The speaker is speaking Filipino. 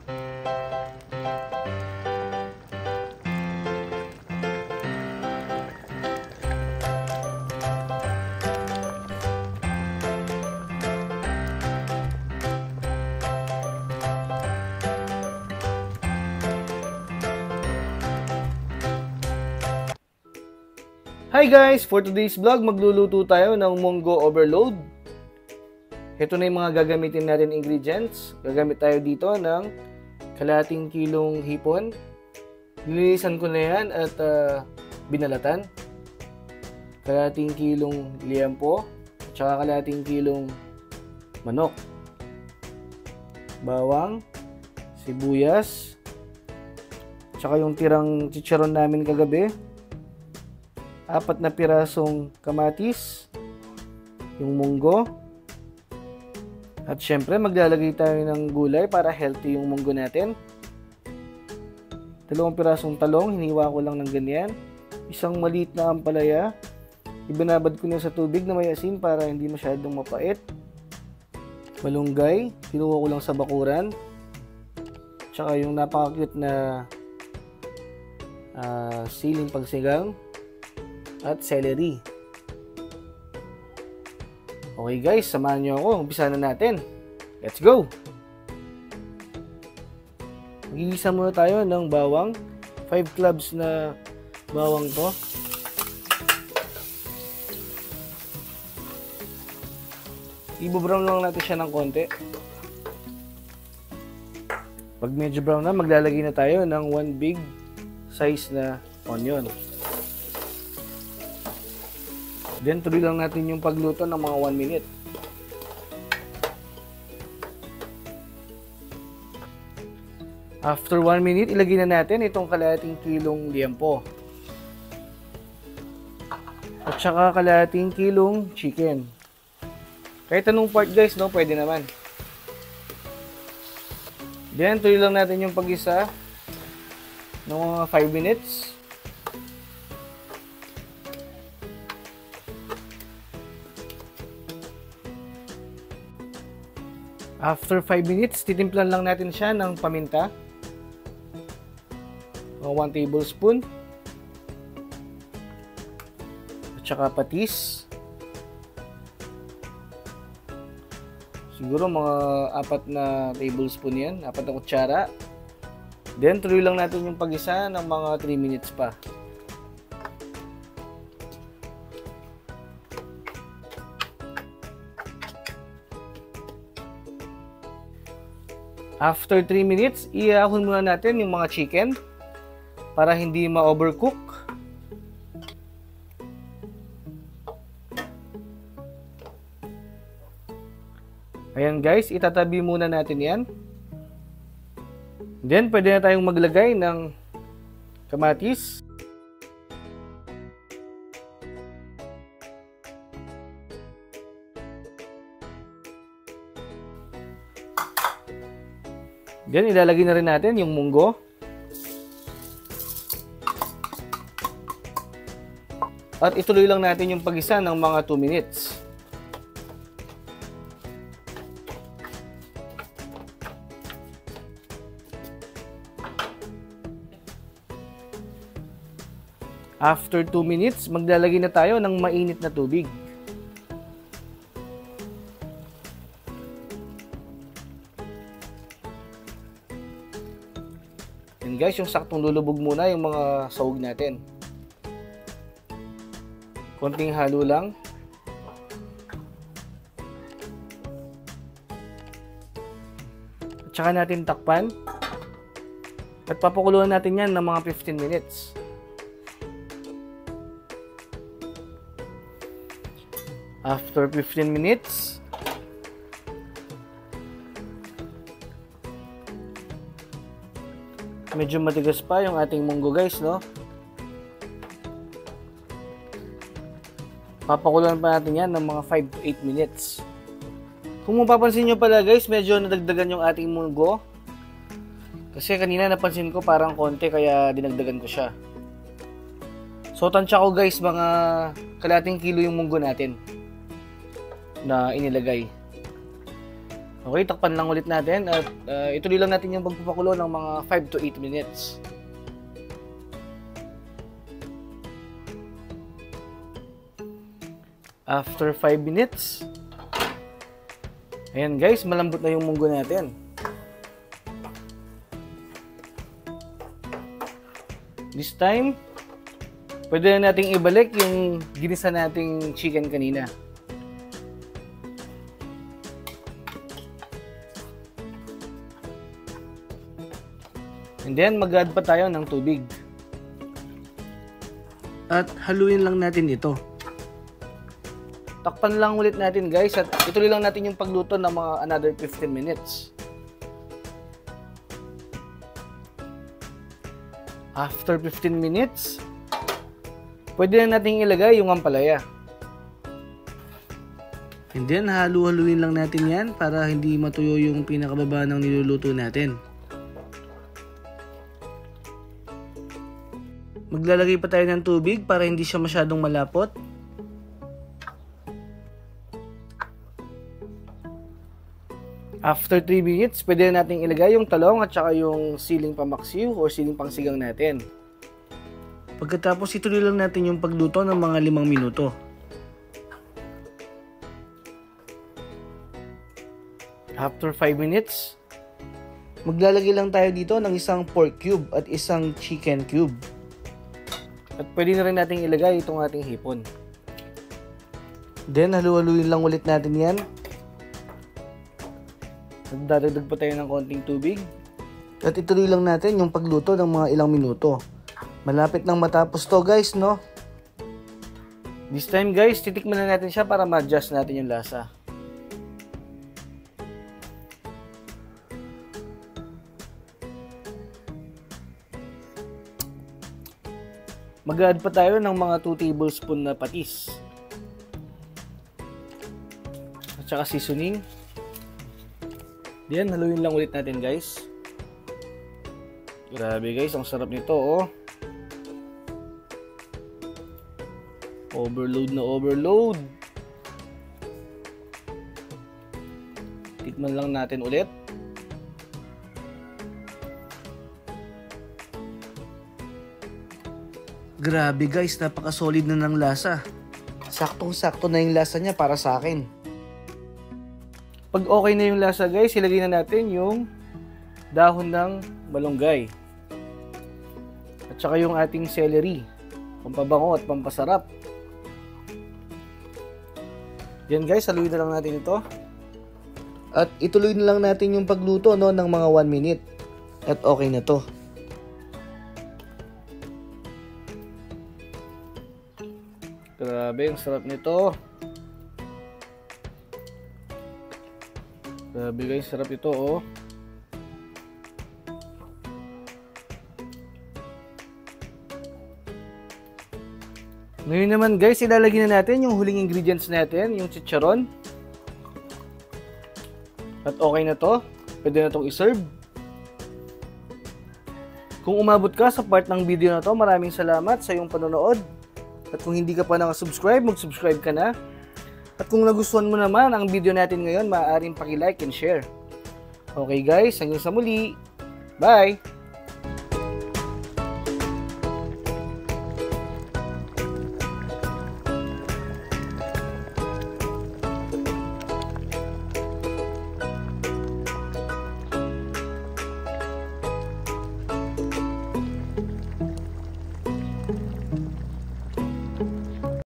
Hi guys! For today's vlog, magluluto tayo ng munggo overload. Ito na yung mga gagamitin natin ingredients. Gagamit tayo dito ng kalahating kilong hipon. Nililisan ko na yan at binalatan. Kalahating kilong liempo. At saka kalahating kilong manok. Bawang, sibuyas. At saka yung tirang chicharon namin kagabi. 4 na pirasong kamatis, yung munggo, at syempre maglalagay tayo ng gulay para healthy yung munggo natin. 2 pirasong talong, hiniwa ko lang ng ganyan. Isang maliit na ampalaya, ibinabad ko na sa tubig na may asin para hindi masyadong mapait. Malunggay, kinuha ko lang sa bakuran. Tsaka yung napaka-cute na siling pagsigang. At celery. Okay guys, samahan nyo ako. Umpisa na natin. Let's go! Magigisa muna tayo ng bawang. 5 cloves na bawang to. I-brown lang natin siya ng konti. Pag medyo brown na, maglalagay na tayo ng 1 big size na onion. Then, tuloy lang natin yung pagluto ng mga 1 minute. After 1 minute, ilagay na natin itong kalahating kilong liempo. At saka kalahating kilong chicken. Kahit anong part guys, no? Pwede naman. Then, tuloy lang natin yung pag-isa ng mga 5 minutes. After 5 minutes, titimplan lang natin siya ng paminta. 1 tablespoon. At saka patis. Siguro mga 4 na tablespoon yan. 4 na kutsara. Then, tuloy lang natin yung pag-isa ng mga 3 minutes pa. After 3 minutes, iahon muna natin yung mga chicken para hindi ma-overcook. Ayan guys, itatabi muna natin yan. Then, pwede na tayong maglagay ng kamatis. Then, ilalagay na rin natin yung munggo. At ituloy lang natin yung pag-isa ng mga 2 minutes. After 2 minutes, maglalagay na tayo ng mainit na tubig. And guys, yung saktong lulubog muna yung mga sahog natin. Konting halo lang. At saka natin takpan. At papakuluan natin yan ng mga 15 minutes. After 15 minutes, medyo matigas pa yung ating munggo guys, no? Papakuluan pa natin yan ng mga 5 to 8 minutes. Kung mapapansin nyo pala guys, medyo nadagdagan yung ating munggo. Kasi kanina napansin ko parang konti kaya dinagdagan ko siya. So tansya ko guys, mga kalahating kilo yung munggo natin na inilagay. Okay, takpan lang ulit natin at ituloy lang natin yung pagpapakulo ng mga 5 to 8 minutes. After 5 minutes, ayan guys, malambot na yung munggo natin. This time, pwede na nating ibalik yung ginisa nating chicken kanina. And then, mag-add pa tayo ng tubig. At haluin lang natin ito. Takpan lang ulit natin guys at ituloy lang natin yung pagluto ng mga another 15 minutes. After 15 minutes, pwede na natin ilagay yung ampalaya. And then, halu-haluin lang natin yan para hindi matuyo yung pinakababa ng niluluto natin. Maglalagay pa tayo ng tubig para hindi siya masyadong malapot. After 3 minutes, pwede na natin ilagay yung talong at saka yung siling pamaksiw o siling pangsigang natin. Pagkatapos, ituloy lang natin yung pagluto ng mga 5 minuto. After 5 minutes, maglalagay lang tayo dito ng isang pork cube at isang chicken cube. At pwede na rin natin ilagay itong ating hipon. Then, halu-haluin lang ulit natin yan. Nagdadagdag pa tayo ng konting tubig. At ituloy lang natin yung pagluto ng mga ilang minuto. Malapit nang matapos to guys, no? This time guys, titikman na natin siya para ma-adjust natin yung lasa. Mag-add pa tayo ng mga 2 tablespoon na patis. At saka seasoning. Diyan, haluin lang ulit natin guys. Grabe guys, ang sarap nito oh. Overload na overload. Tikman lang natin ulit. Grabe guys, napaka-solid na ng lasa. Saktong-sakto na yung lasa niya para sa akin. Pag okay na yung lasa guys, ilagay na natin yung dahon ng malunggay. At saka yung ating celery. Pampabango at pampasarap. Yan guys, haluin na lang natin ito. At ituloy na lang natin yung pagluto no, ng mga 1 minute. At okay na to. Grabe, ang sarap nito. Grabe guys, sarap ito oh. Ngayon naman guys, ilalagay na natin yung huling ingredients natin, yung chicharon. At okay na to. Pwede na itong iserve. Kung umabot ka sa part ng video na to, maraming salamat sa iyong panonood. At kung hindi ka pa nakasubscribe, mag-subscribe ka na. At kung nagustuhan mo naman ang video natin ngayon, maaaring paki-like and share. Okay guys, hanggang sa muli. Bye!